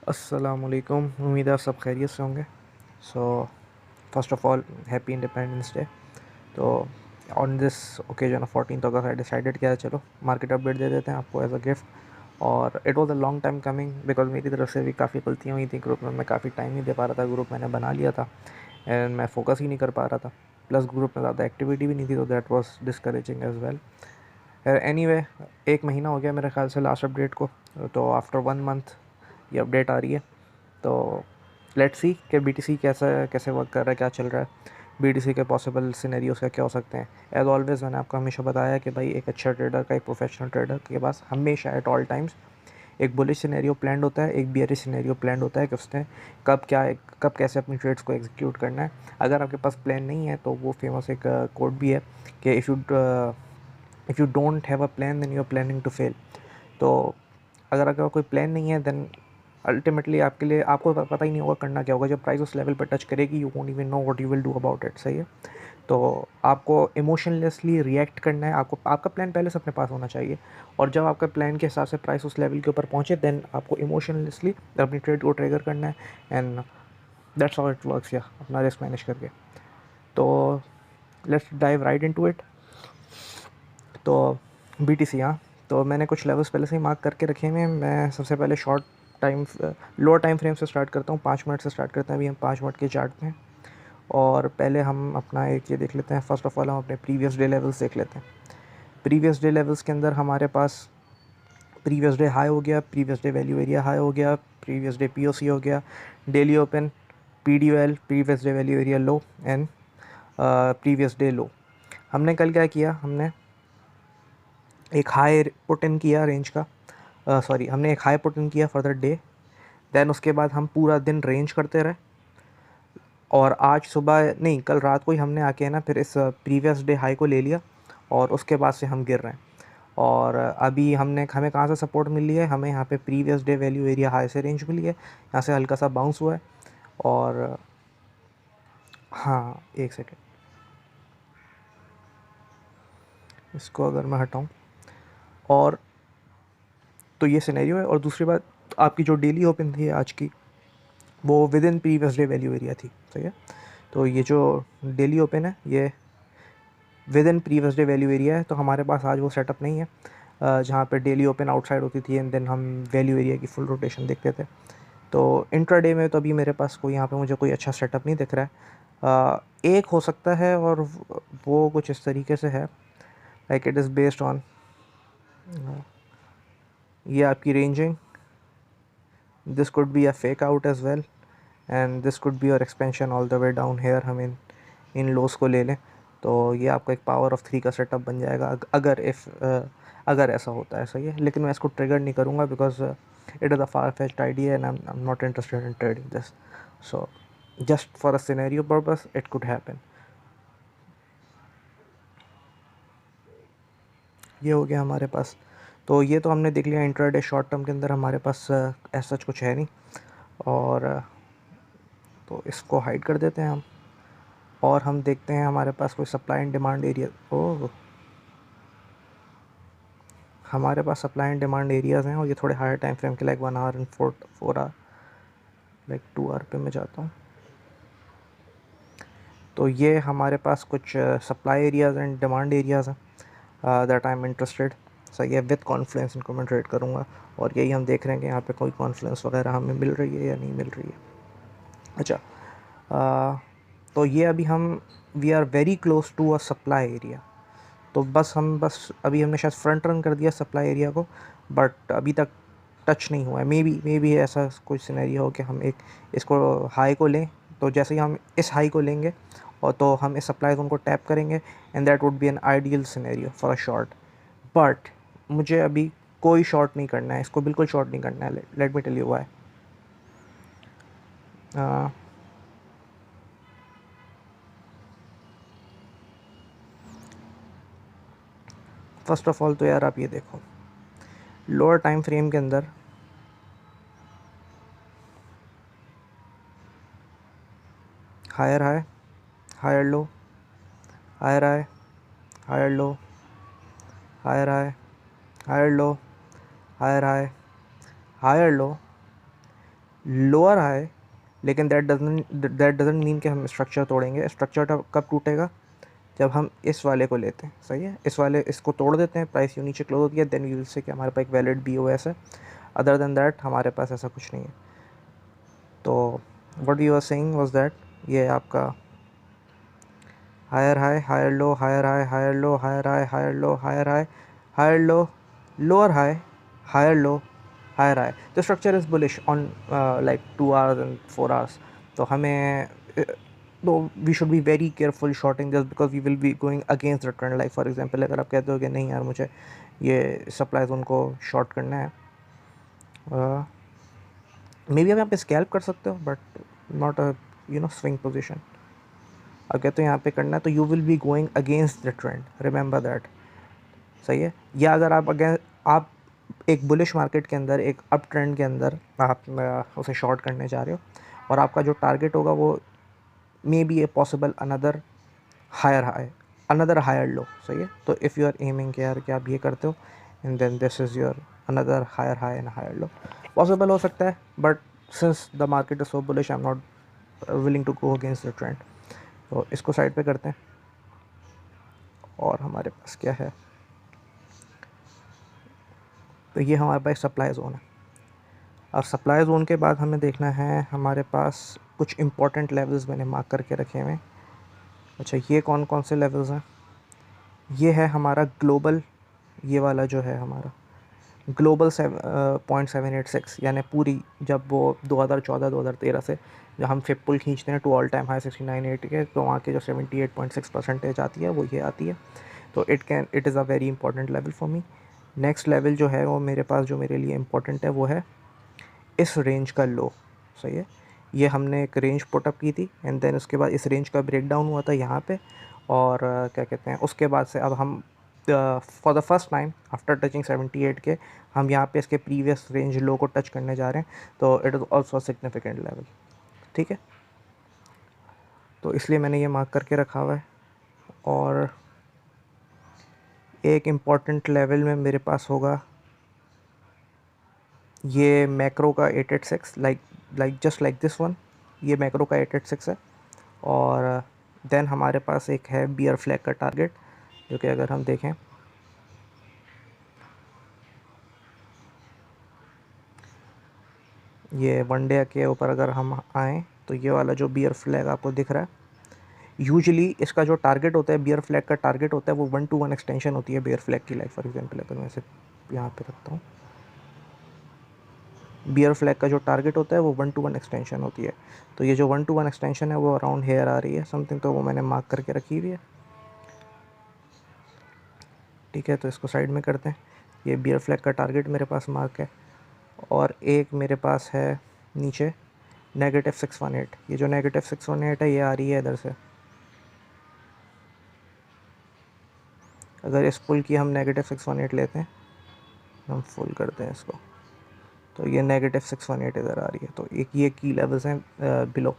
अस्सलामुअलैकुम। उम्मीद है आप सब खैरियत से होंगे। So first of all happy independence day. तो on this occasion of 14th अगस्त आई डिसाइडेड किया चलो मार्केट अपडेट दे देते हैं आपको एज अ गिफ्ट। और it was a long time coming because मेरी तरफ से भी काफ़ी गलतियाँ हुई थी ग्रुप में। मैं काफ़ी टाइम नहीं दे पा रहा था। ग्रुप मैंने बना लिया था एंड मैं फोकस ही नहीं कर पा रहा था। प्लस ग्रुप में ज़्यादा एक्टिविटी भी नहीं थी, तो that was discouraging as well. Anyway, एक महीना हो गया मेरे ख्याल से लास्ट अपडेट को। तो आफ्टर 1 मंथ ये अपडेट आ रही है। तो लेट्स सी कि बीटीसी कैसा कैसे वर्क कर रहा है, क्या चल रहा है, बीटीसी के पॉसिबल सिनेरियोस क्या क्या हो सकते हैं। एज ऑलवेज मैंने आपको हमेशा बताया कि भाई एक अच्छा ट्रेडर का, एक प्रोफेशनल ट्रेडर के पास हमेशा एट ऑल टाइम्स एक बुलिश सिनेरियो प्लान होता है, एक बियरिश सिनेरियो प्लान होता है कि उसने कब कैसे अपनी ट्रेड्स को एग्जीक्यूट करना है। अगर आपके पास प्लान नहीं है तो वो फेमस एक कोड भी है कि if you don't have a plan then you are planning to fail. तो अगर आपका कोई प्लान नहीं है देन अल्टीमेटली आपके लिए आपको पता ही नहीं होगा करना क्या होगा। जब प्राइस उस लेवल पर टच करेगी you won't even know what you will do about it. सही है। तो आपको इमोशनलेसली रिएक्ट करना है। आपको आपका प्लान पहले से अपने पास होना चाहिए। और जब आपका प्लान के हिसाब से प्राइस उस लेवल के ऊपर पहुंचे देन आपको इमोशनलेसली अपनी ट्रेड को ट्रिगर करना है and that's how it works. या अपना रिस्क मैनेज करके। तो let's dive right into it. तो बीटीसी, हाँ, तो मैंने कुछ लेवल्स पहले से ही मार्क करके रखे हुए हैं। मैं सबसे पहले short time lower time frame से स्टार्ट करता हूँ। 5 मिनट से स्टार्ट करते हैं। अभी हम 5 मिनट के चार्ट में हैं। और पहले हम अपना एक ये देख लेते हैं। फर्स्ट ऑफ ऑल हम अपने प्रीवियस डे लेवल्स देख लेते हैं। प्रीवियस डे लेवल्स के अंदर हमारे पास प्रीवियस डे हाई हो गया, previous day value area high हो गया, प्रीवियस डे पीओसी हो गया, daily open, PDOL, previous day value area low and previous day low. हमने कल क्या किया, हमने एक हाई पुट इन किया रेंज का। सॉरी, हमने एक हाई पुट इन किया फॉर द डे। देन उसके बाद हम पूरा दिन रेंज करते रहे। और आज सुबह नहीं, कल रात को ही हमने आके ना फिर इस प्रीवियस डे हाई को ले लिया और उसके बाद से हम गिर रहे हैं। और अभी हमें कहाँ से सपोर्ट मिली है, हमें यहाँ पे previous day value area high से रेंज मिली है। यहाँ से हल्का सा बाउंस हुआ है। और हाँ, एक सेकेंड, इसको अगर मैं हटाऊँ। और तो ये सिनेरियो है। और दूसरी बात, आपकी जो डेली ओपन थी आज की वो with in previous day value area थी। सही है। तो ये जो डेली ओपन है ये with in previous day value area है। तो हमारे पास आज वो सेटअप नहीं है जहाँ पे डेली ओपन आउटसाइड होती थी एंड देन हम वैल्यू एरिया की फुल रोटेशन देखते थे। तो इंट्राडे में तो अभी मेरे पास कोई यहाँ पे मुझे कोई अच्छा सेटअप नहीं दिख रहा है। एक हो सकता है और वो कुछ इस तरीके से है, like it is based on ये आपकी ranging. This could be a fake out as well and this could be your expansion all the way down here. हम इन लोस को ले लें तो ये आपका एक पावर ऑफ 3 का सेटअप बन जाएगा अगर ऐसा होता है। सही है। लेकिन मैं इसको ट्रिगर नहीं करूँगा because it is a far fetched idea and I am not interested in trading this. So just for a scenario purpose it could happen. ये हो गया हमारे पास। तो ये तो हमने देख लिया इंट्राडे शॉर्ट टर्म के अंदर हमारे पास ऐसा कुछ है नहीं। और तो इसको हाइड कर देते हैं हम। और हम देखते हैं हमारे पास कोई supply and demand area. Oh, हमारे पास सप्लाई एंड डिमांड एरियाज़ हैं और ये थोड़े हायर टाइम फ्रेम के, like 1 hour and 4 hour, like 2 hour पे मैं जाता हूँ। तो ये हमारे पास कुछ supply areas and demand areas हैं दैट आई एम इंटरेस्टेड। सही है। विद कॉन्फ्लुएंस इनको मैं ट्रेड करूँगा। और यही हम देख रहे हैं कि यहाँ पे कोई कॉन्फ्लुएंस वगैरह हमें मिल रही है या नहीं मिल रही है। अच्छा, तो ये अभी हम we are very close to a supply area. तो बस अभी हमने शायद फ्रंट रन कर दिया सप्लाई एरिया को, बट अभी तक टच नहीं हुआ है। मे बी ऐसा कोई सिनेरियो हो कि हम एक इसको हाई को लें। तो जैसे ही हम इस हाई को लेंगे और तो हम इस सप्लाई जोन को टैप करेंगे and that would be an ideal scenario for a short. But मुझे अभी कोई शॉर्ट नहीं करना है, इसको बिल्कुल शॉर्ट नहीं करना है। Let me tell you why. First of all तो यार आप ये देखो, लोअर टाइम फ्रेम के अंदर higher high, higher low, higher high, higher low, higher high, higher low, higher high, higher low, lower high, लेकिन दैट डजंट मीन कि हम स्ट्रक्चर तोड़ेंगे। स्ट्रक्चर कब टूटेगा, जब हम इस वाले को लेते हैं, सही है, इसको तोड़ देते हैं, प्राइस यूं नीचे क्लोज होती है, देन यू विल से कि हमारे पास एक वैलिड BOS है। अदर देन दैट हमारे पास ऐसा कुछ नहीं है। तो what you are saying was that ये आपका higher high, higher low, higher high, higher low, higher high, higher low, higher high, higher low, lower high, higher low, higher high. The structure is bullish on like 2 hours and 4 hours। तो हमें तो we should be very careful shorting just because we will be going against the trend. Like for example अगर आप कहते हो कि नहीं यार मुझे ये सप्लाई जोन को शॉर्ट करना है, मे बी आप यहाँ पे स्कैल्प कर सकते हो but not a swing position. अब कहते हो यहाँ पे करना है तो you will be going against the trend, remember that, सही है। या अगर आप एक बुलिश मार्केट के अंदर, एक अप ट्रेंड के अंदर आप उसे शॉर्ट करने जा रहे हो और आपका जो टारगेट होगा वो may be a possible another higher high, another higher low, सही है। तो इफ़ यू आर एमिंग के यार कि आप ये करते हो and then this is your another higher high and higher low, possible हो सकता है। But since the market is so bullish I am not willing to go against the trend. तो इसको साइड पे करते हैं और हमारे पास क्या है, तो ये हमारे पास सप्लाई ज़ोन है। और सप्लाई ज़ोन के बाद हमें देखना है हमारे पास कुछ इंपॉर्टेंट लेवल्स मैंने मार्क करके रखे हुए हैं। अच्छा, ये कौन कौन से लेवल्स हैं, ये है हमारा ग्लोबल, ये वाला जो है हमारा ग्लोबल 0.786, यानी पूरी जब वो 2014-2013 से जब हम फिप पुल खींचते हैं टू ऑल टाइम हाई 69.8 के, तो वहाँ के जो 78.6% आती है वो ये आती है। तो it is a very important level for me. Next level जो है वो मेरे पास जो मेरे लिए इम्पोर्टेंट है वो है इस रेंज का लो, सही है। ये हमने एक रेंज पुटअप की थी एंड देन उसके बाद इस रेंज का ब्रेक डाउन हुआ था यहाँ पे। और क्या कहते हैं, उसके बाद से अब हम for the first time after touching 78 के हम यहाँ पे इसके प्रीवियस रेंज लो को टच करने जा रहे हैं। तो it is also significant level, ठीक है। तो इसलिए मैंने ये मार्क करके रखा हुआ है। और एक इम्पॉर्टेंट लेवल में मेरे पास होगा ये मैक्रो का 886, like just like this one, ये मैक्रो का 886 है। और देन हमारे पास एक है बियर फ्लैग का टारगेट, जो कि अगर हम देखें ये वन डे के ऊपर अगर हम आएँ तो ये वाला जो बियर फ्लैग आपको दिख रहा है, यूजुअली इसका जो टारगेट होता है, बियर फ्लैग का टारगेट होता है वो 1-to-1 एक्सटेंशन होती है बियर फ्लैग की। लाइक फॉर एग्जांपल अगर मैं इसे यहाँ पे रखता हूँ, बियर फ्लैग का जो टारगेट होता है वो 1-to-1 एक्सटेंशन होती है। तो ये जो 1-to-1 एक्सटेंशन है वो अराउंड हेयर आ रही है समथिंग, तो वो मैंने मार्क करके रखी हुई है, ठीक है। तो इसको साइड में करते हैं। ये बियर फ्लैग का टारगेट मेरे पास मार्क है। और एक मेरे पास है नीचे -618, ये जो -618 है ये आ रही है इधर से। अगर इस पुल की हम -618 लेते हैं, हम फुल करते हैं इसको, तो ये -618 इधर आ रही है। तो एक ये की लेवल्स हैं बिलो,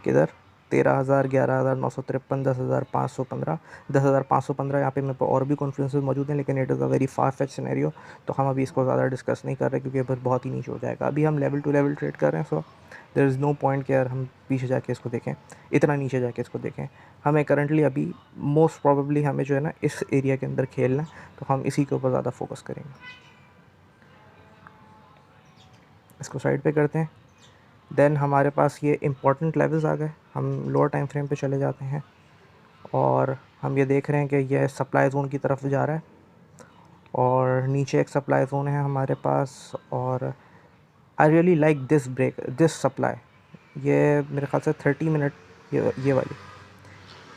किधर 13,000, 11,953, 10,515, 10,515। यहाँ पे मेरे पास और भी कॉन्फ्रेंसेस मौजूद हैं, लेकिन it is a very far fetch scenario, तो हम अभी इसको ज़्यादा डिस्कस नहीं कर रहे क्योंकि बस बहुत ही नीचे हो जाएगा। अभी हम लेवल टू लेवल ट्रेड कर रहे हैं, so there is no point कि यार हम पीछे जाके इसको देखें, इतना नीचे जाके इसको देखें। हमें करंटली अभी मोस्ट प्रॉबेबली हमें जो है ना इस एरिया के अंदर खेलना है, तो हम इसी के ऊपर ज़्यादा फोकस करेंगे। इसको साइड पे करते हैं। देन हमारे पास ये इंपॉर्टेंट लेवल्स आ गए, हम लोअर टाइम फ्रेम पे चले जाते हैं और हम ये देख रहे हैं कि यह सप्लाई ज़ोन की तरफ जा रहा है और नीचे एक सप्लाई ज़ोन है हमारे पास। और I really like this supply, ये मेरे ख्याल से 30 मिनट, ये वाली,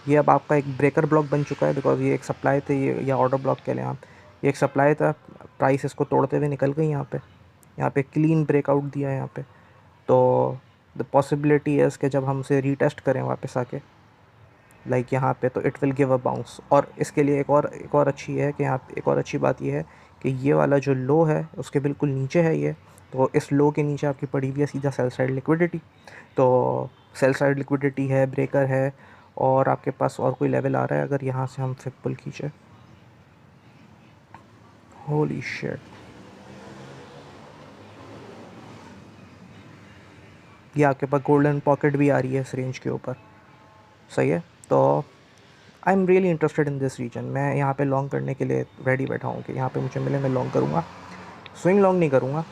ये अब आपका एक ब्रेकर ब्लॉक बन चुका है बिकॉज ये एक सप्लाई थे, ये या ऑर्डर ब्लॉक कह लें आप, ये एक सप्लाई था, प्राइस इसको तोड़ते हुए निकल गई यहाँ पे क्लीन ब्रेकआउट दिया है यहाँ पे। तो द पॉसिबिलिटी है कि जब हम उसे रीटेस्ट करें वापस आके लाइक यहाँ पे, तो it will give a bounce. और इसके लिए एक और अच्छी है कि यहाँ एक और अच्छी बात ये है कि ये वाला जो लो है उसके बिल्कुल नीचे है ये, तो इस लो के नीचे आपकी पड़ी हुई है सीधा सेल साइड लिक्विडिटी। तो सेल साइड लिक्विडिटी है, ब्रेकर है, और आपके पास और कोई लेवल आ रहा है अगर यहाँ से हम फिप पुल खींचे, होली शिट, ये आपके पास गोल्डन पॉकेट भी आ रही है इस रेंज के ऊपर, सही है। तो I am really interested in this region, मैं यहाँ पे लॉन्ग करने के लिए रेडी बैठा हूँ कि यहाँ पे मुझे मिले मैं लॉन्ग करूँगा, स्विंग लॉन्ग नहीं करूँगा।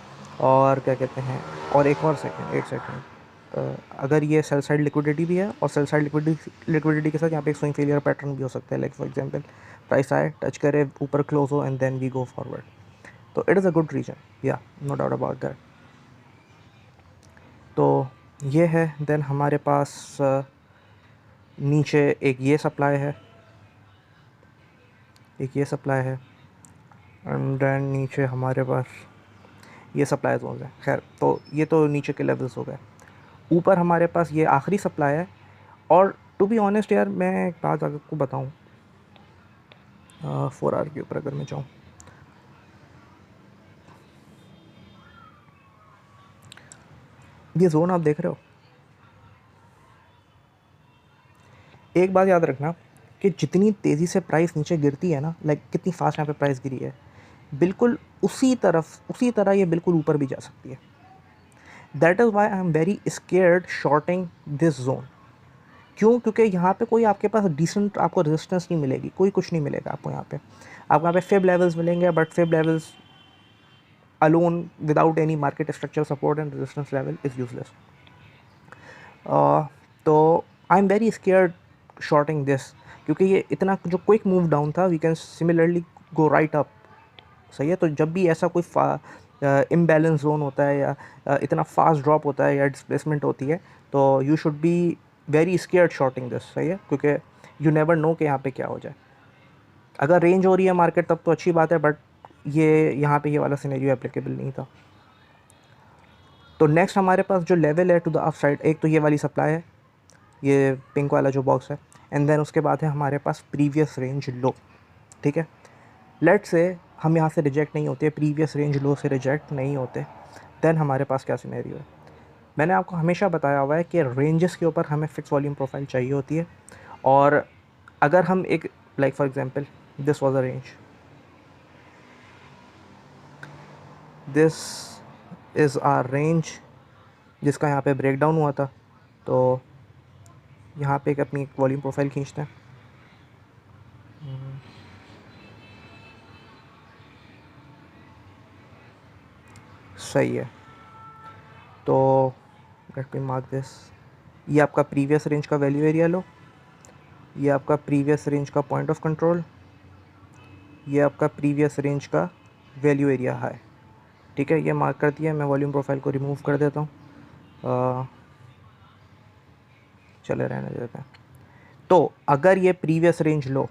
और क्या कहते हैं, और एक और सेकंड, एक सेकंड, अगर ये सेल साइड लिक्विडिटी भी है और सेल साइड लिक्विडिटी के साथ यहाँ पे एक स्विंग फेलियर पैटर्न भी हो सकता है, लाइक फॉर एग्जांपल प्राइस आए, टच करे, ऊपर क्लोज हो and then we go forward. तो it is a good reason, या नो डाउट अबाउट दैट। तो ये है। देन हमारे पास नीचे एक ये सप्लाई है, एक ये सप्लाई है, एंड देन नीचे हमारे पास ये सप्लाई जोन है। खैर, तो ये तो नीचे के लेवल्स हो गए। ऊपर हमारे पास ये आखिरी सप्लाई है। और टू बी ऑनेस्ट यार, मैं एक बात आपको बताऊँ, 4 आवर के ऊपर अगर मैं जाऊँ, ये जोन आप देख रहे हो, एक बात याद रखना कि जितनी तेज़ी से प्राइस नीचे गिरती है ना, लाइक कितनी फास्ट यहाँ पे प्राइस गिरी है, बिल्कुल उसी तरह ये बिल्कुल ऊपर भी जा सकती है। That is why I am very scared shorting this zone. क्यों? क्योंकि यहाँ पे कोई आपके पास डिसेंट आपको रेजिस्टेंस नहीं मिलेगी, कोई कुछ नहीं मिलेगा आपको यहाँ पे। आपको यहाँ पे फेब लेवल्स मिलेंगे, but fib levels alone without any market structure support and resistance level is useless. तो I am very scared shorting this, क्योंकि ये इतना जो क्विक मूव डाउन था, we can similarly go right up, सही है। तो जब भी ऐसा कोई इम्बैलेंस जोन होता है या इतना फास्ट ड्रॉप होता है या डिस्प्लेसमेंट होती है, तो you should be very scared shorting this, सही है, क्योंकि यू नेवर नो कि यहाँ पे क्या हो जाए। अगर रेंज हो रही है मार्केट तब तो अच्छी बात है, बट ये यहाँ पे ये वाला सिनेरियो एप्लीकेबल नहीं था। तो नेक्स्ट हमारे पास जो लेवल है टू द अप साइड, एक तो ये वाली सप्लाई है, ये पिंक वाला जो बॉक्स है, एंड देन उसके बाद है हमारे पास प्रीवियस रेंज लो, ठीक है। लेट से हम यहाँ से रिजेक्ट नहीं होते, प्रीवियस रेंज लो से रिजेक्ट नहीं होते, देन हमारे पास क्या सिनेरियो है। मैंने आपको हमेशा बताया हुआ है कि रेंजेस के ऊपर हमें फिक्स वॉल्यूम प्रोफाइल चाहिए होती है। और अगर हम एक, like for example, this was a range, this is our range जिसका यहाँ पे ब्रेक डाउन हुआ था, तो यहाँ पे एक अपनी वॉल्यूम प्रोफाइल खींचते हैं। सही है। तो लेट मी मार्क दिस, ये आपका प्रीवियस रेंज का वैल्यू एरिया लो, ये आपका प्रीवियस रेंज का पॉइंट ऑफ कंट्रोल, ये आपका प्रीवियस रेंज का वैल्यू एरिया हाई, ठीक है। ये मार्क कर दिया। मैं वॉल्यूम प्रोफाइल को रिमूव कर देता हूँ, चले रहने देते हैं। तो अगर ये प्रीवियस रेंज लो,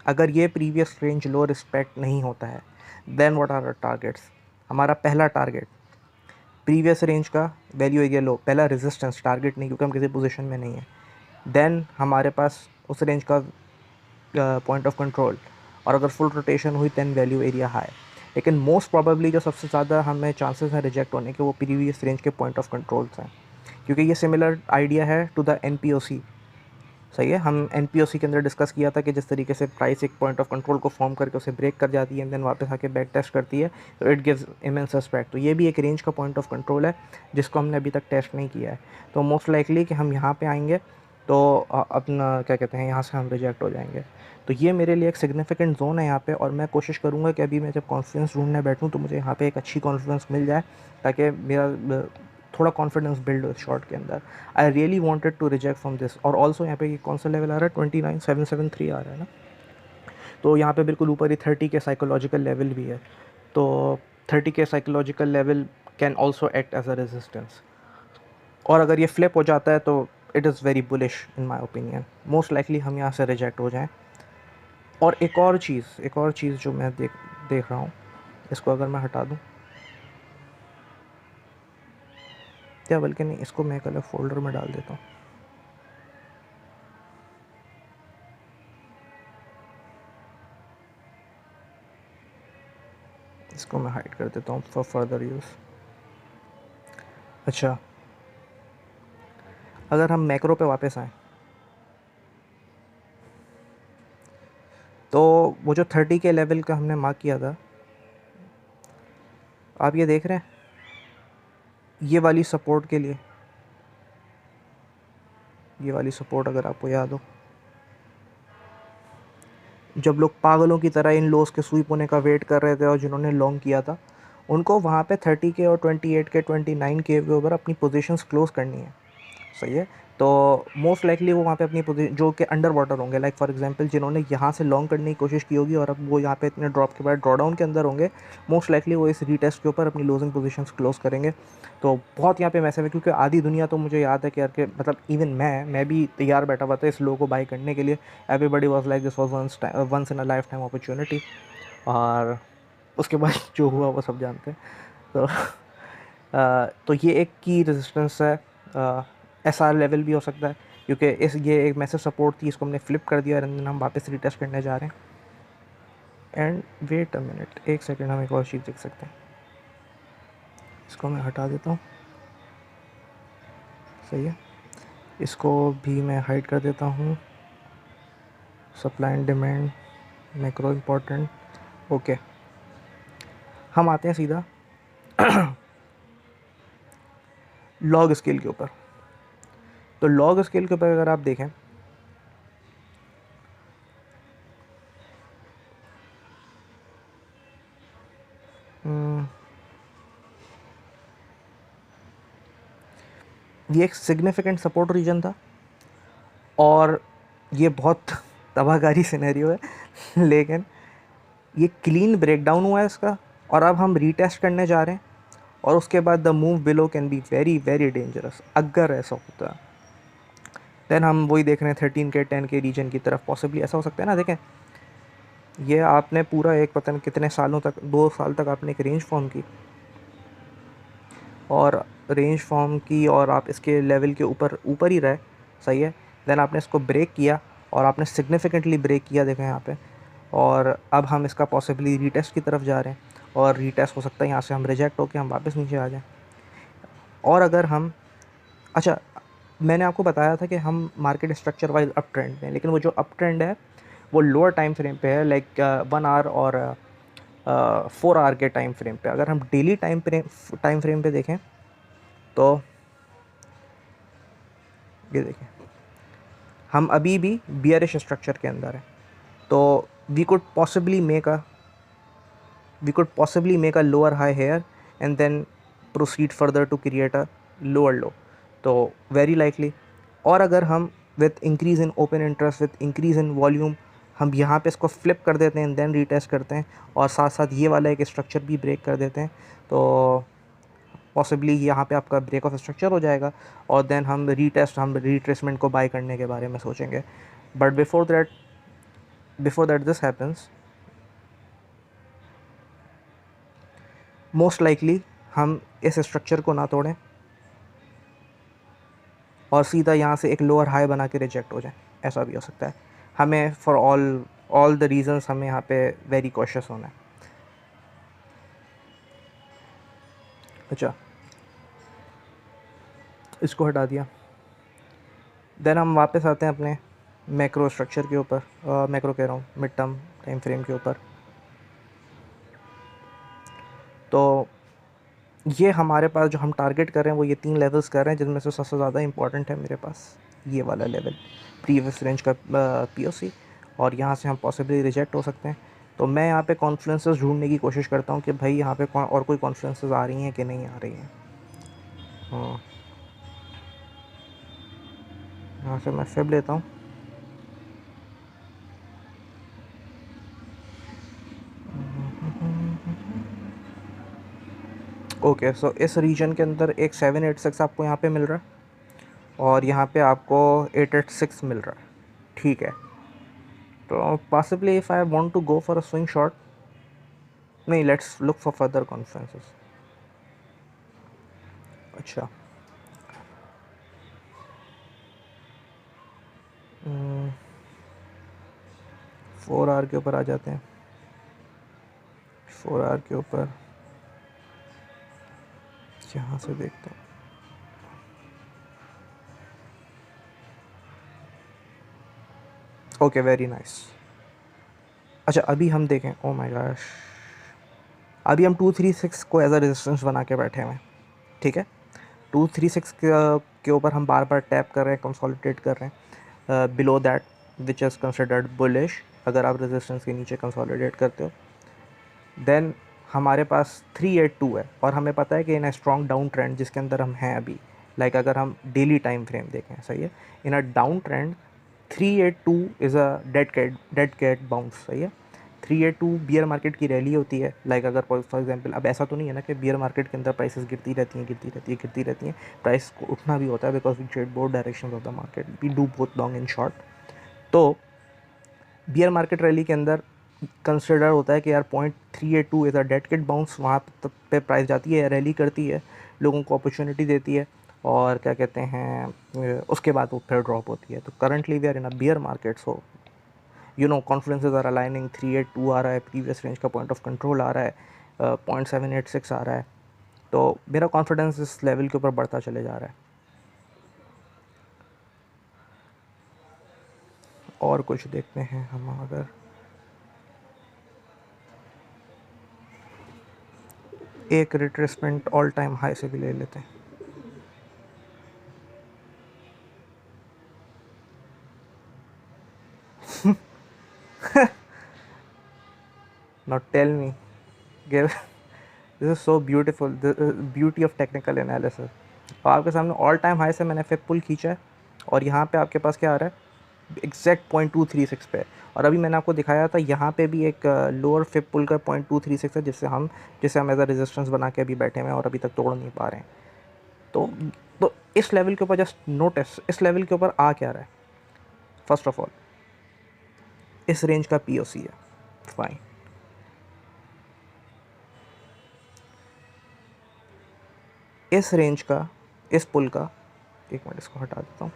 अगर ये प्रीवियस रेंज लो रिस्पेक्ट नहीं होता है, then what are our targets. हमारा पहला टारगेट प्रीवियस रेंज का वैल्यू एरिया लो, पहला रेजिस्टेंस, टारगेट नहीं, क्योंकि हम किसी पोजीशन में नहीं है। देन हमारे पास उस रेंज का पॉइंट ऑफ कंट्रोल, और अगर फुल रोटेशन हुई देन वैल्यू एरिया हाई। लेकिन मोस्ट प्रोबेबली जो सबसे ज़्यादा हमें चांसेस हैं रिजेक्ट होने के, वो प्रीवियस रेंज के पॉइंट ऑफ कंट्रोल्स हैं, क्योंकि ये सिमिलर आइडिया है टू द NPOC, सही है। हम NPOC के अंदर डिस्कस किया था कि जिस तरीके से प्राइस एक पॉइंट ऑफ कंट्रोल को फॉर्म करके उसे ब्रेक कर जाती है एंड देन वापस आके बैक टेस्ट करती है, तो इट गिव्स इमेंस रिस्पेक्ट। तो ये भी एक रेंज का पॉइंट ऑफ कंट्रोल है जिसको हमने अभी तक टेस्ट नहीं किया है। तो मोस्ट लाइकली कि हम यहाँ पे आएंगे तो अपना क्या कहते हैं, यहाँ से हम रिजेक्ट हो जाएंगे। तो ये मेरे लिए एक सिग्निफिकेंट जोन है यहाँ पे, और मैं कोशिश करूँगा कि अभी मैं जब कॉन्फिडेंस ढूंढने बैठूँ तो मुझे यहाँ पे एक अच्छी कॉन्फिडेंस मिल जाए, ताकि मेरा थोड़ा कॉन्फिडेंस बिल्ड हो शॉर्ट के अंदर। I really wanted to reject from this. और ऑल्सो यहाँ पे ये कौन सा लेवल आ रहा है, 29773 आ रहा है ना, तो यहाँ पे बिल्कुल ऊपर ही 30 के साइकोलॉजिकल लेवल भी है। तो 30 के psychological level can also act as a resistance, और अगर ये फ्लिप हो जाता है तो it is very bullish in my opinion. Most likely हम यहाँ से रिजेक्ट हो जाएँ। और एक और चीज़ जो मैं देख रहा हूँ, इसको अगर मैं हटा दूँ, या बल्कि नहीं, इसको मैं एक अलग फोल्डर में डाल देता हूँ। इसको मैं हाइड कर देता हूँ फॉर फर्दर यूज़। अच्छा, अगर हम मैक्रो पे वापस आएँ, तो वो जो 30 के लेवल का हमने मार्क किया था, आप ये देख रहे हैं, ये वाली सपोर्ट के लिए ये वाली सपोर्ट अगर आपको याद हो, जब लोग पागलों की तरह इन लोस के स्वीप होने का वेट कर रहे थे और जिन्होंने लॉन्ग किया था, उनको वहाँ पे 30 के और 28 के 29 के ऊपर अपनी पोजीशंस क्लोज करनी है। सही है। तो मोस्ट लाइकली वो वहाँ पे अपनी पोजीशन जो कि अंडर वाटर होंगे, लाइक फॉर एग्जांपल जिन्होंने यहाँ से लॉन्ग करने की कोशिश की होगी और अब वो यहाँ पे इतने ड्रॉप के बाद ड्रॉ डाउन के अंदर होंगे, मोस्ट लाइकली वो इस रीटेस्ट के ऊपर अपनी लूजिंग पोजीशंस क्लोज करेंगे। तो बहुत यहाँ पे मैसेज है, क्योंकि आधी दुनिया तो मुझे याद है कि यार के मतलब इवन मैं भी तैयार बैठा हुआ था इस लो को बाई करने के लिए। Everybody was like this was once in a lifetime opportunity, और उसके बाद जो हुआ वो सब जानते हैं। तो तो ये एक की रेजिस्टेंस है। एस आर लेवल भी हो सकता है, क्योंकि इस ये एक मैसेज सपोर्ट थी, इसको हमने फ्लिप कर दिया और हम वापस रीटेस्ट करने जा रहे हैं। एंड वेट अ मिनट, एक सेकेंड, हम एक और चीज़ देख सकते हैं। इसको मैं हटा देता हूँ। सही है, इसको भी मैं हाइड कर देता हूँ। Supply and demand, macro important. Okay, हम आते हैं सीधा लॉग स्केल के ऊपर। तो लॉग स्केल के ऊपर अगर आप देखें, ये एक सिग्निफिकेंट सपोर्ट रीजन था और ये बहुत तबाहकारी सिनेरियो है लेकिन ये क्लीन ब्रेकडाउन हुआ है इसका, और अब हम रीटेस्ट करने जा रहे हैं। और उसके बाद the move below can be very very dangerous अगर ऐसा होता है। देन हम वही देख रहे हैं 13 के 10 के रीजन की तरफ, पॉसिबली ऐसा हो सकता है ना। देखें, ये आपने पूरा एक पता नहीं कितने सालों तक, 2 साल तक आपने एक रेंज फॉर्म की, और रेंज फॉर्म की और आप इसके लेवल के ऊपर ऊपर ही रहे। सही है। देन आपने इसको ब्रेक किया और आपने सिग्निफिकेंटली ब्रेक किया, देखें यहाँ पे। और अब हम इसका पॉसिबली रीटेस्ट की तरफ जा रहे हैं, और रीटेस्ट हो सकता है यहाँ से हम रिजेक्ट होकर हम वापस नीचे आ जाएं। और अगर हम, अच्छा, मैंने आपको बताया था कि हम market structure wise up trend में, लेकिन वो जो अप ट्रेंड है वो लोअर टाइम फ्रेम पे है, लाइक 1 आवर और 4 आवर के टाइम फ्रेम पे। अगर हम डेली टाइम फ्रेम पे देखें तो ये देखें, हम अभी भी बियरिश स्ट्रक्चर के अंदर हैं। तो we could possibly make a lower high here and then proceed further to create a lower low, तो वेरी लाइकली। और अगर हम with increase in open interest, with increase in volume, हम यहाँ पे इसको फ्लिप कर देते हैं, देन रीटेस्ट करते हैं और साथ साथ ये वाला एक स्ट्रक्चर भी ब्रेक कर देते हैं, तो पॉसिबली यहाँ पे आपका ब्रेक ऑफ स्ट्रक्चर हो जाएगा। और देन हम रिट्रेसमेंट को बाय करने के बारे में सोचेंगे। But before that this happens, most likely हम इस स्ट्रक्चर को ना तोड़ें और सीधा यहाँ से एक लोअर हाई बना के रिजेक्ट हो जाए, ऐसा भी हो सकता है। हमें फॉर ऑल द रीजंस हमें यहाँ पे वेरी कॉशियस होना है। अच्छा, इसको हटा दिया। देन हम वापस आते हैं अपने मैक्रो स्ट्रक्चर के ऊपर, मैक्रो कह रहा हूँ, मिड टर्म टाइम फ्रेम के ऊपर। तो ये हमारे पास जो हम टारगेट कर रहे हैं वो ये 3 लेवल्स कर रहे हैं, जिनमें से सबसे ज़्यादा इंपॉर्टेंट है मेरे पास ये वाला लेवल, प्रीवियस रेंज का पीओसी, और यहाँ से हम पॉसिबली रिजेक्ट हो सकते हैं। तो मैं यहाँ पे कॉन्फ्लुएंसेस ढूंढने की कोशिश करता हूँ कि भाई यहाँ पे और कोई कॉन्फ्लुएंसेस आ रही हैं कि नहीं आ रही हैं। यहाँ से मैं फिब लेता हूँ। ओके, सो इस रीजन के अंदर एक 786 आपको यहाँ पे मिल रहा है और यहाँ पे आपको 886 मिल रहा है। ठीक है, तो possibly if I want to go for a swing shot, नहीं, let's look for further confluences. अच्छा, 4 आवर के ऊपर आ जाते हैं। 4 आवर के ऊपर यहाँ से देखते हैं। Okay, very nice. अच्छा, अभी हम देखें, ओ माय गॉश, अभी हम 236 को एज अ रेजिस्टेंस बना के बैठे हुए हैं। ठीक है, 236 के ऊपर हम बार बार टैप कर रहे हैं, कंसोलिडेट कर रहे हैं below that which is considered bullish. अगर आप रेजिस्टेंस के नीचे कंसोलिडेट करते हो देन हमारे पास 382 है, और हमें पता है कि इन अ स्ट्रॉन्ग डाउन ट्रेंड जिसके अंदर हम हैं अभी, लाइक अगर हम डेली टाइम फ्रेम देखें, सही है, in a down trend 382 is a dead cat bounce, सही है। 382 बियर मार्केट की रैली होती है, लाइक अगर फॉर एग्जांपल, अब ऐसा तो नहीं है ना कि बियर मार्केट के अंदर प्राइसेस गिरती रहती हैं, प्राइस को उठना भी होता है, because we trade both direction of the market, we do both long in short. तो बियर मार्केट रैली के अंदर कंसिडर होता है कि यार 0.382 is a dead cat bounce, वहाँ तक पे प्राइस जाती है, रैली करती है, लोगों को अपॉर्चुनिटी देती है, और क्या कहते हैं उसके बाद वो फिर ड्रॉप होती है। तो currently we are in a bear market, so you know confluences are aligning, 382 आ रहा है, प्रीवियस रेंज का पॉइंट ऑफ कंट्रोल आ रहा है, 0.786 आ रहा है। तो मेरा कॉन्फिडेंस इस लेवल के ऊपर बढ़ता चले जा रहा है। और कुछ देखते हैं हम, अगर एक रिट्रेसमेंट ऑल टाइम हाई से भी ले लेते हैं। Now tell me, give this is so beautiful, the beauty of technical analysis। और आपके सामने ऑल टाइम हाई से मैंने फिप पुल खींचा है, और यहाँ पे आपके पास क्या आ रहा है, एग्जैक्ट 0.236 पे। और अभी मैंने आपको दिखाया था यहाँ पे भी एक लोअर फिप पुल का 0.236 है, जिससे हम एज अ रेजिस्टेंस बना के अभी बैठे हुए हैं और अभी तक तोड़ नहीं पा रहे हैं। तो इस लेवल के ऊपर जस्ट नोटिस, इस लेवल के ऊपर आ क्या रहा है। फर्स्ट ऑफ ऑल इस रेंज का पीओसी है, फाइन। इस रेंज का, इस पुल का, एक मिनट इसको हटा देता हूँ,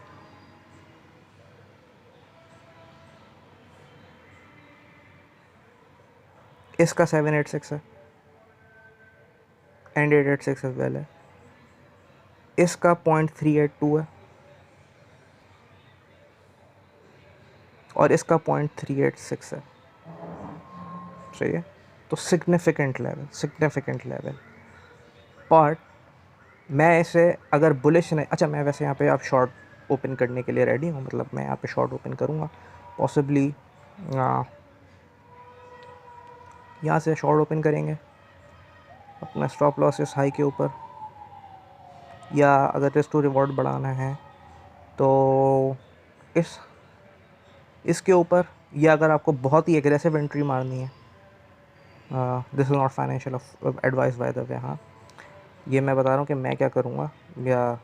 इसका 786 है एंड 886 एज वेल है, इसका 0.382 है और इसका 0.386 है, सही है। तो सिग्निफिकेंट लेवल। बट मैं इसे अगर बुलिश नहीं, अच्छा मैं वैसे यहाँ पे आप शॉर्ट ओपन करने के लिए रेडी हूँ, मतलब मैं यहाँ पे शॉर्ट ओपन करूँगा पॉसिबली, यहाँ से शॉर्ट ओपन करेंगे अपना स्टॉप लॉस इस हाई के ऊपर, या अगर रिस्क टू रिवॉर्ड बढ़ाना है तो इसके ऊपर, या अगर आपको बहुत ही एग्रेसिव एंट्री मारनी है, this is not financial advice by the way, हाँ ये मैं बता रहा हूँ कि मैं क्या करूँगा, या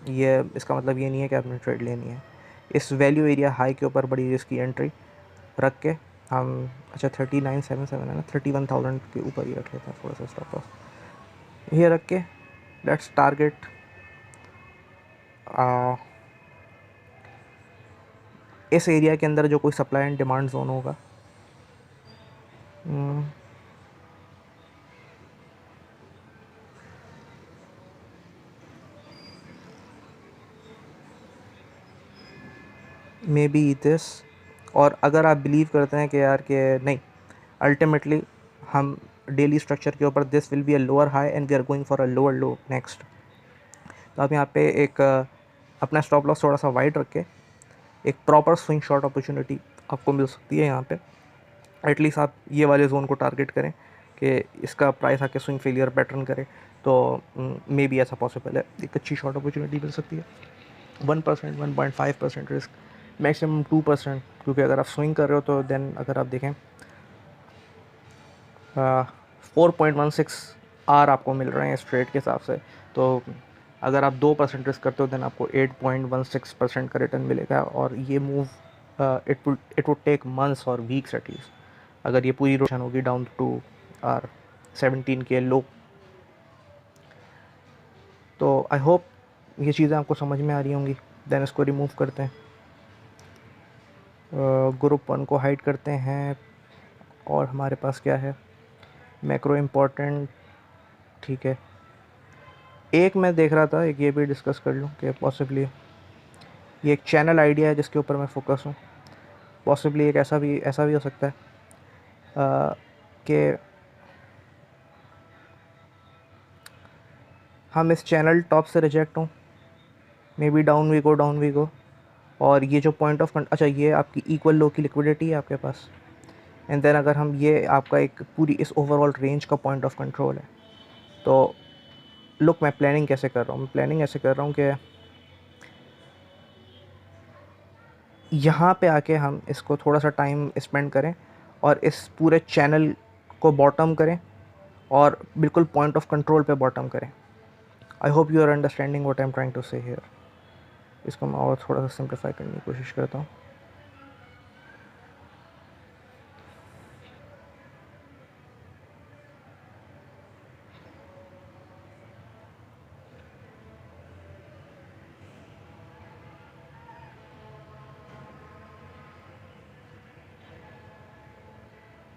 ये इसका मतलब ये नहीं है कि आपने ट्रेड लेनी है। इस वैल्यू एरिया हाई के ऊपर बड़ी रिस्की एंट्री रख के हम, अच्छा 3977 है ना, 31,000 के ऊपर ही रख लेते हैं थोड़ा सा स्टॉप लॉस, ये रख के लेट्स टारगेट इस एरिया के अंदर जो कोई सप्लाई एंड डिमांड जोन होगा, मे बी दिस। और अगर आप बिलीव करते हैं कि यार कि नहीं, अल्टीमेटली हम डेली स्ट्रक्चर के ऊपर this will be a lower high and we are going for a lower low next, तो आप यहाँ पे एक अपना स्टॉप लॉस थोड़ा सा वाइड रख के एक प्रॉपर स्विंग शॉट अपॉर्चुनिटी आपको मिल सकती है यहाँ पे। एटलीस्ट आप ये वाले जोन को टारगेट करें कि इसका प्राइस आके स्विंग फेलियर पैटर्न करे, तो मे बी ऐसा पॉसिबल है, एक अच्छी शॉर्ट अपॉर्चुनिटी मिल सकती है। 1%, 1.5% रिस्क, मैक्सिमम 2%, क्योंकि अगर आप स्विंग कर रहे हो तो देन अगर आप देखें 4.16 आर आपको मिल रहे हैं इस ट्रेड के हिसाब से, तो अगर आप 2% रिस्क करते हो देन आपको 8.16% का रिटर्न मिलेगा। और ये move it would take months और वीक्स एटलीस्ट, अगर ये पूरी रोशन होगी डाउन टू आर 17 के लो। तो आई होप ये चीज़ें आपको समझ में आ रही होंगी। देन इसको रिमूव करते हैं, ग्रुप 1 को हाइड करते हैं, और हमारे पास क्या है, मैक्रो इम्पोर्टेंट, ठीक है। एक मैं देख रहा था, एक ये भी डिस्कस कर लूँ कि पॉसिबली ये एक चैनल आइडिया है जिसके ऊपर मैं फोकस हूँ, पॉसिबली एक ऐसा भी हो सकता है कि हम इस चैनल टॉप से रिजेक्ट हों, maybe down we go, और ये जो पॉइंट ऑफ अच्छा ये आपकी इक्वल लो की लिक्विडिटी है आपके पास, एंड देन अगर हम ये आपका एक पूरी इस ओवरऑल रेंज का पॉइंट ऑफ कंट्रोल है। तो लुक, मैं प्लानिंग कैसे कर रहा हूँ, मैं प्लानिंग ऐसे कर रहा हूँ कि यहाँ पे आके हम इसको थोड़ा सा टाइम स्पेंड करें और इस पूरे चैनल को बॉटम करें और बिल्कुल पॉइंट ऑफ कंट्रोल पे बॉटम करें। I hope you are understanding what I am trying to say here. इसको मैं और थोड़ा सा सिंप्लीफाई करने की कोशिश करता हूँ।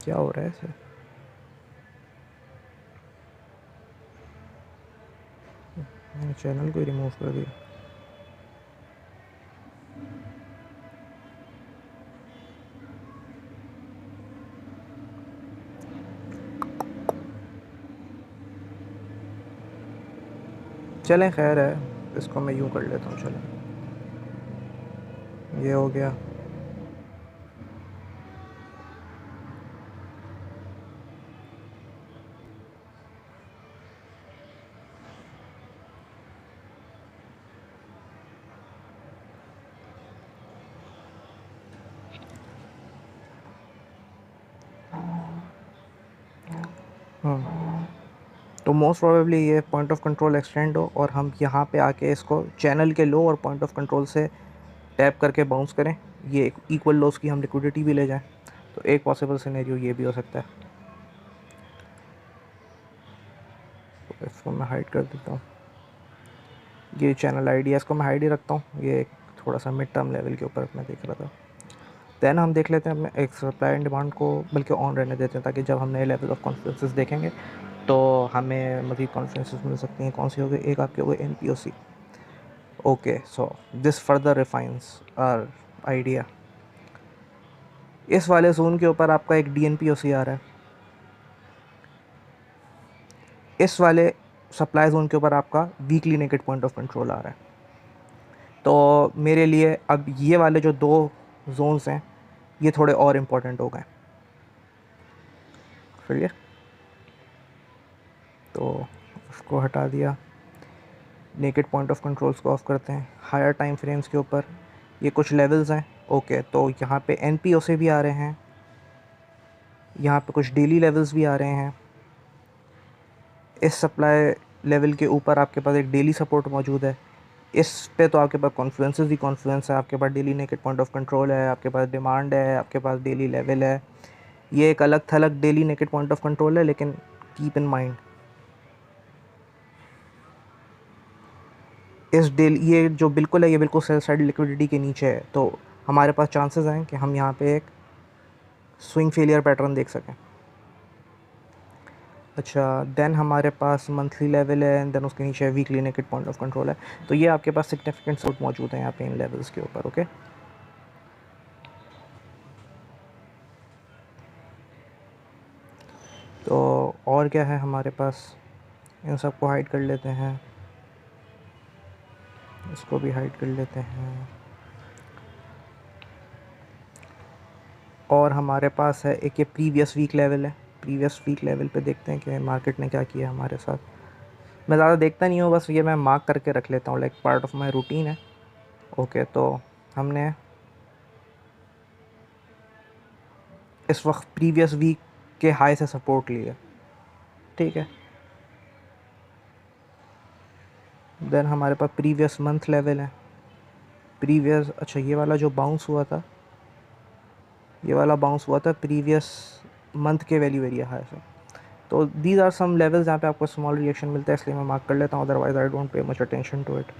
क्या हो रहा है इसे? मैंने चैनल को ही रिमूव कर दिया। चलें, खैर है, इसको मैं यूँ कर लेता हूँ। चलें, ये हो गया। तो मोस्ट प्रोबेबली ये पॉइंट ऑफ कंट्रोल एक्सटेंड हो और हम यहाँ पे आके इसको चैनल के लो और पॉइंट ऑफ कंट्रोल से टैप करके बाउंस करें, ये इक्वल लॉस की हम लिक्विडिटी भी ले जाएं। तो एक पॉसिबल सिनेरियो ये भी हो सकता है। तो इसको मैं हाइड कर देता हूँ। ये चैनल आइडिया इसको मैं हाइड ही रखता हूँ। ये एक थोड़ा सा मिड टर्म लेवल के ऊपर मैं देख रहा था। दैन हम देख लेते हैं अपने एक सप्लाई एंड डिमांड को बल्कि ऑन रहने देते हैं, ताकि जब हम नए लेवल ऑफ कॉन्फ्रेंसेस देखेंगे तो हमें मज़ीद कॉन्फ्रेंसेस मिल सकती हैं। कौन सी हो गई? एक आपकी हो गई NPOC। Okay, so this further refines our idea. इस वाले जोन के ऊपर आपका एक DNPOC आ रहा है। इस वाले सप्लाई जोन के ऊपर आपका weekly naked point of control आ रहा है। तो मेरे लिए अब ये वाले जो दो जोन्स हैं ये थोड़े और इम्पोर्टेंट हो गए। क्लियर? तो उसको हटा दिया, नेकेड पॉइंट ऑफ कंट्रोल्स को ऑफ करते हैं। हायर टाइम फ्रेम्स के ऊपर ये कुछ लेवल्स हैं। ओके, तो यहाँ पे NPOC भी आ रहे हैं, यहाँ पे कुछ डेली लेवल्स भी आ रहे हैं। इस सप्लाई लेवल के ऊपर आपके पास एक डेली सपोर्ट मौजूद है। इस पे तो आपके पास कॉन्फ्लुएंसेस ही कॉन्फ्लुएंस है। आपके पास daily naked point of control है, आपके पास डिमांड है, आपके पास डेली लेवल है। ये एक अलग थलग daily naked point of control है, लेकिन कीप इन माइंड इस डेली ये जो बिल्कुल है ये बिल्कुल सेल साइड लिक्विडिटी के नीचे है। तो हमारे पास चांसेस हैं कि हम यहाँ पे एक स्विंग फेलियर पैटर्न देख सकें। अच्छा, देन हमारे पास मंथली लेवल है एंड देन उसके नीचे weekly naked point of control है। तो ये आपके पास सिग्निफिकेंट सपोर्ट मौजूद है यहाँ पे इन लेवल्स के ऊपर। ओके, तो और क्या है हमारे पास? इन सबको हाइड कर लेते हैं, इसको भी हाइड कर लेते हैं। और हमारे पास है एक ये प्रीवियस वीक लेवल है। प्रीवियस वीक लेवल पे देखते हैं कि मार्केट ने क्या किया हमारे साथ। मैं ज़्यादा देखता नहीं हूँ, बस ये मैं मार्क करके रख लेता हूँ, like part of my routine है। ओके, तो हमने इस वक्त प्रीवियस वीक के हाई से सपोर्ट लिया, ठीक है। देन हमारे पास प्रीवियस मंथ लेवल है। प्रीवियस अच्छा ये वाला जो बाउंस हुआ था, ये वाला बाउंस हुआ था प्रीवियस मंथ के वैल्यू एरिया हाई से। तो दीज आर सम लेवल्स जहाँ पे आपको स्मॉल रिएक्शन मिलता है, इसलिए मैं मार्क कर लेता हूँ, otherwise I don't pay much attention to it.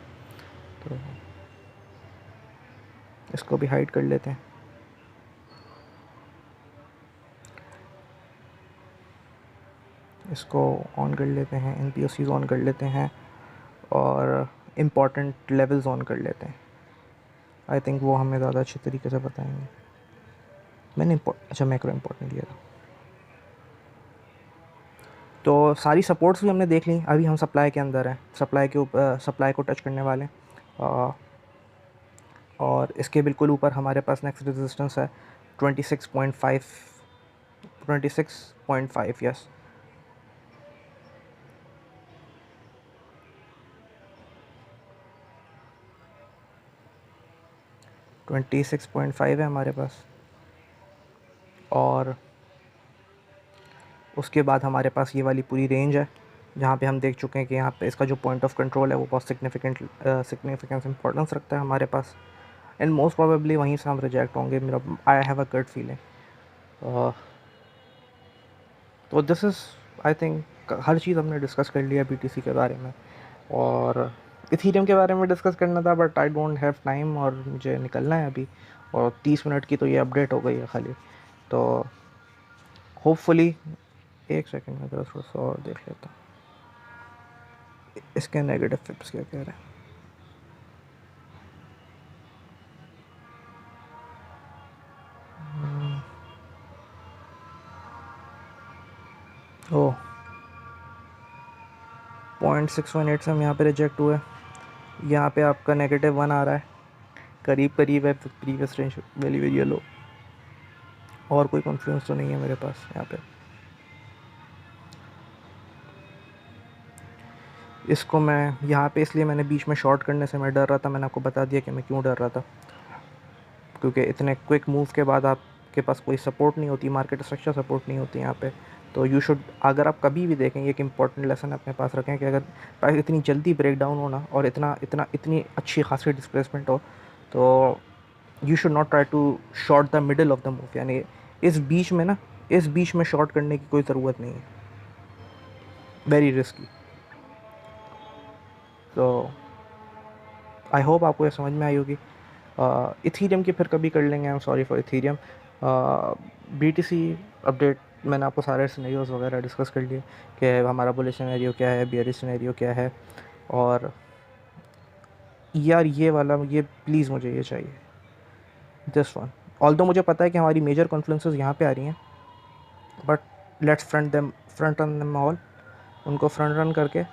तो इसको भी हाइड कर लेते हैं। इसको ऑन कर लेते हैं, NPOCs ऑन कर लेते हैं और इम्पॉर्टेंट लेवल्स ऑन कर लेते हैं। आई थिंक वो हमें ज़्यादा अच्छी तरीके से बताएंगे। मैंने अच्छा मैक्रो इम्पोर्टेंट लिया था। तो सारी सपोर्ट्स भी हमने देख ली। अभी हम सप्लाई के अंदर हैं, सप्लाई के ऊपर, सप्लाई को टच करने वाले हैं। और इसके बिल्कुल ऊपर हमारे पास नेक्स्ट रेजिस्टेंस है 26.5, 26.5, यस। 26.5 है हमारे पास। और उसके बाद हमारे पास ये वाली पूरी रेंज है जहाँ पे हम देख चुके हैं कि यहाँ पे इसका जो पॉइंट ऑफ कंट्रोल है वो बहुत सिग्निफिकेंस इंपॉर्टेंस रखता है हमारे पास। एंड मोस्ट प्रोबेबली वहीं से हम रिजेक्ट होंगे, मेरा I have a gut feeling. तो दिस इज़, आई थिंक हर चीज़ हमने डिस्कस कर लिया BTC के बारे में। और इथीरियम के बारे में डिस्कस करना था but I don't have time, और मुझे निकलना है अभी। और 30 मिनट की तो ये अपडेट हो गई है खाली। तो होपफुली, एक सेकंड में थोड़ा सा और देख लेता हूँ इसके नेगेटिव फिप्स क्या कह रहे हैं। ओह, 0.618 से हम यहाँ पे रिजेक्ट हुए। यहाँ पे आपका -1 आ रहा है, करीब करीब है previous range, very very low. और कोई कॉन्फ्लुएंस तो नहीं है मेरे पास यहाँ पे। इसको मैं यहाँ पे इसलिए मैंने बीच में शॉर्ट करने से मैं डर रहा था, मैंने आपको बता दिया कि मैं क्यों डर रहा था। क्योंकि इतने क्विक मूव के बाद आपके पास कोई सपोर्ट नहीं होती, मार्केट स्ट्रक्चर सपोर्ट नहीं होती यहाँ पे। तो यू शुड, अगर आप कभी भी देखेंगे, एक इंपॉर्टेंट लेसन अपने पास रखें कि अगर प्राइस इतनी जल्दी ब्रेक डाउन होना और इतनी अच्छी खासी डिस्प्लेसमेंट हो, तो you should not try to short the middle of the move. यानी इस बीच में ना, इस बीच में शॉर्ट करने की कोई ज़रूरत नहीं है, वेरी रिस्की। तो आई होप आपको ये समझ में आई होगी। इथीरियम की फिर कभी कर लेंगे, I am sorry for Ethereum. BTC update मैंने आपको सारे सिनेरियोज़ वगैरह डिस्कस कर लिए कि हमारा बुलिश सिनेरियो क्या है, बेयरिश सिनेरियो क्या है। और यार ये वाला, ये प्लीज़ मुझे ये चाहिए, दिस वन। ऑल्दो मुझे पता है कि हमारी मेजर कॉन्फ्लुएंसेस यहाँ पे आ रही हैं, but let's front run them all, उनको फ्रंट रन करके।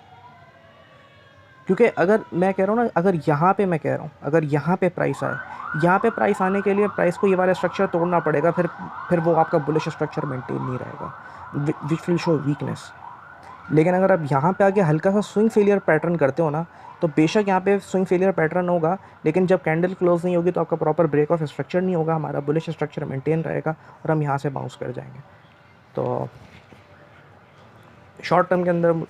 क्योंकि अगर मैं कह रहा हूँ ना, अगर यहाँ पे मैं कह रहा हूँ, अगर यहाँ पे प्राइस आए, यहाँ पे प्राइस आने के लिए प्राइस को ये वाला स्ट्रक्चर तोड़ना पड़ेगा, फिर वो आपका बुलिश स्ट्रक्चर मेंटेन नहीं रहेगा, विच विल शो वीकनेस। लेकिन अगर आप यहाँ पे आके हल्का सा स्विंग फेलियर पैटर्न करते हो ना, तो बेशक यहाँ पे स्विंग फेलियर पैटर्न होगा, लेकिन जब कैंडल क्लोज नहीं होगी तो आपका प्रॉपर ब्रेक ऑफ स्ट्रक्चर नहीं होगा, हमारा बुलिश स्ट्रक्चर मेंटेन रहेगा और हम यहाँ से बाउंस कर जाएंगे। तो शॉर्ट टर्म के अंदर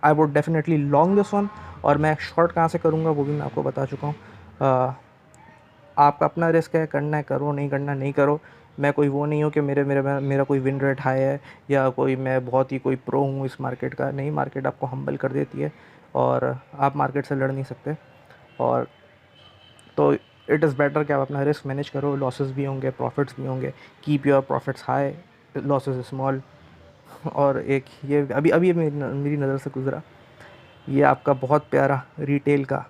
I would definitely long this one. और मैं शॉर्ट कहाँ से करूँगा वो भी मैं आपको बता चुका हूँ। आपका अपना रिस्क है, करना है करो, नहीं करना नहीं करो। मैं कोई वो नहीं हूँ कि मेरा कोई विन रेट हाई है या कोई मैं बहुत ही कोई प्रो हूँ इस मार्केट का। नहीं, मार्केट आपको हम्बल कर देती है और आप मार्केट से लड़ नहीं सकते। और तो इट इज़ बेटर कि आप अपना रिस्क मैनेज करो। लॉसेस भी होंगे, प्रॉफिट्स भी होंगे। Keep your profits high, losses small. और एक ये अभी अभी मेरी नज़र से गुज़रा, ये आपका बहुत प्यारा रिटेल का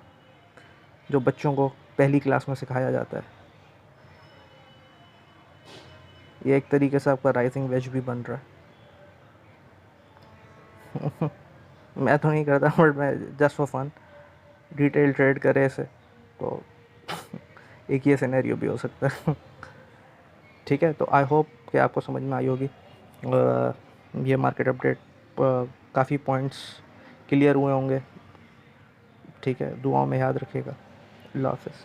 जो बच्चों को पहली क्लास में सिखाया जाता है, ये एक तरीके से आपका राइजिंग वेज भी बन रहा है। मैं तो नहीं करता, बट मैं just for fun retail trade करे ऐसे, तो एक ये सिनेरियो भी हो सकता है। ठीक है, तो आई होप कि आपको समझ में आई होगी। ये मार्केट अपडेट काफ़ी पॉइंट्स क्लियर हुए होंगे। ठीक है, दुआओं में याद रखिएगा। अल्लाह हाफ़िज़।